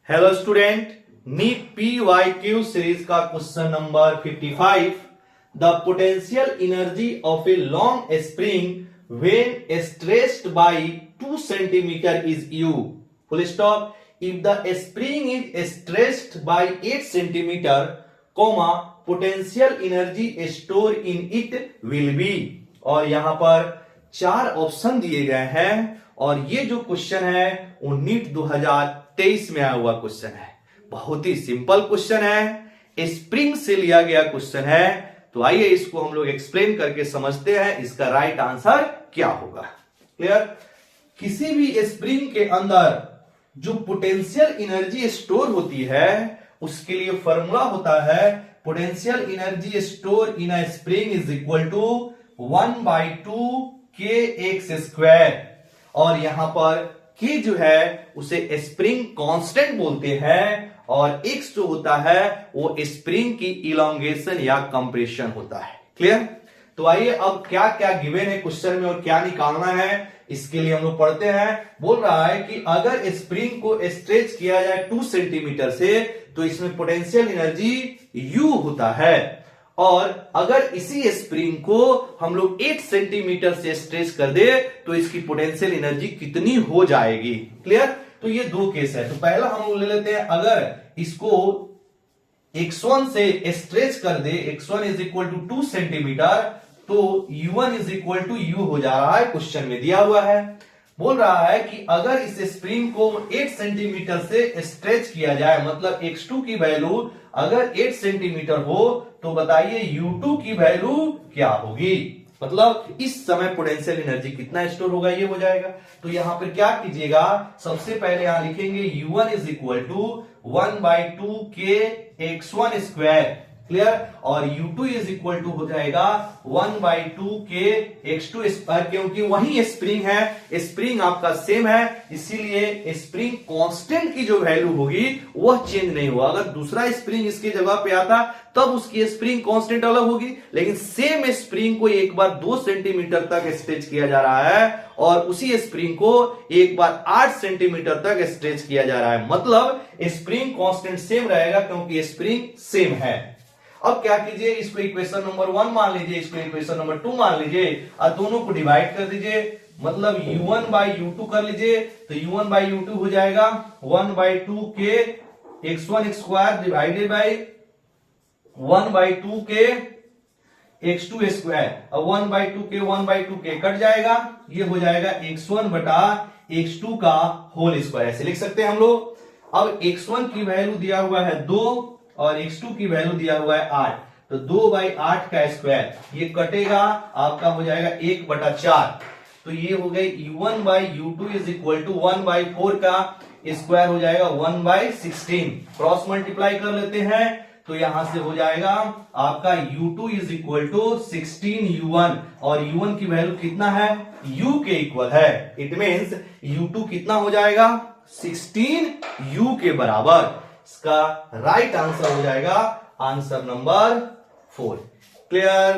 Hello student, NEET PYQ series का question number 55। The potential energy of a long spring when stressed by 2 centimetre is U. Full stop. If the spring is stressed by 8 centimetre, comma potential energy store in it will be. और यहां पर 4 option दिए गए हैं और ये जो question है वो नीट 2023 में आया हुआ क्वेश्चन है। बहुत ही सिंपल क्वेश्चन है, स्प्रिंग से लिया गया क्वेश्चन है। तो आइए इसको हम लोग एक्सप्लेन करके समझते हैं इसका राइट आंसर क्या होगा। क्लियर। किसी भी स्प्रिंग के अंदर जो पोटेंशियल एनर्जी स्टोर होती है उसके लिए फॉर्मूला होता है potential energy store in a spring is equal to 1/2 kx²। और यहां पर k जो है उसे स्प्रिंग कांस्टेंट बोलते हैं और x जो होता है वो स्प्रिंग की इलोंगेशन या कंप्रेशन होता है। क्लियर। तो आइए अब क्या क्या गिवन है क्वेश्चन में और क्या निकालना है इसके लिए हम लोग पढ़ते हैं। बोल रहा है कि अगर स्प्रिंग को स्ट्रेच किया जाए 2 सेंटीमीटर से तो इसमें पोटेंशियल एनर्जी U होता है, और अगर इसी स्प्रिंग को हम लोग 8 सेंटीमीटर से स्ट्रेच कर दे तो इसकी पोटेंशियल एनर्जी कितनी हो जाएगी। क्लियर। तो ये 2 केस है। तो पहला हम लोग ले लेते हैं, अगर इसको x1 से स्ट्रेच कर दे, x1 is equal to 2 centimetre, तो u1 is equal to u हो जा रहा है, क्वेश्चन में दिया हुआ है। बोल रहा है कि अगर इस स्प्रिंग को 8 सेंटीमीटर से स्ट्रेच किया जाए, मतलब x2 की वैल्यू अगर 8 सेंटीमीटर हो तो बताइए u2 की वैल्यू क्या होगी, मतलब इस समय पोटेंशियल एनर्जी कितना स्टोर होगा ये हो जाएगा। तो यहां पर क्या कीजिएगा, सबसे पहले यहां लिखेंगे u1 is equal to 1/2 kx²। Clear. और u2 इज इक्वल टू हो जाएगा 1/2 kx², क्योंकि वही स्प्रिंग है, स्प्रिंग आपका सेम है, इसीलिए स्प्रिंग कांस्टेंट की जो वैल्यू होगी वह चेंज नहीं हुआ। अगर दूसरा स्प्रिंग इसकी जगह पे आता तब उसकी स्प्रिंग कांस्टेंट अलग होगी, लेकिन सेम स्प्रिंग को एक बार 2 सेंटीमीटर तक स्ट्रेच किया जा रहा है और उसी स्प्रिंग को एक बार 8 सेंटीमीटर तक स्ट्रेच किया जा रहा है, मतलब स्प्रिंग कांस्टेंट सेम रहेगा क्योंकि स्प्रिंग सेम है। अब क्या कीजिए, इसको इक्वेशन नंबर 1 मान लीजिए, इसको इक्वेशन नंबर 2 मान लीजिए और दोनों को डिवाइड कर दीजिए, मतलब u1/u2 कर लीजिए। तो u1/u2 हो जाएगा 1/2 kx1² डिवाइडेड बाय 1/2 kx2²। अब 1/2 k कट जाएगा, ये हो जाएगा x1 बटा x2 का होल स्क्वायर, ऐसे लिख सकते हैं हम लोग। अब x1 की वैल्यू दिया हुआ है 2 और x2 की वैल्यू दिया हुआ है 8, तो 2/8 का स्क्वायर, ये कटेगा आपका हो जाएगा 1/4। तो ये हो गई u1/u2 इज इक्वल टू 1/4 का स्क्वायर हो जाएगा 1/16। क्रॉस मल्टीप्लाई कर लेते हैं तो यहां से हो जाएगा आपका u2 is equal to 16u1, और u1 की वैल्यू कितना है, u के इक्वल है। इट मीन्स u2 कितना हो जाएगा, 16u के बराबर। इसका राइट आंसर हो जाएगा आंसर नंबर 4। क्लियर।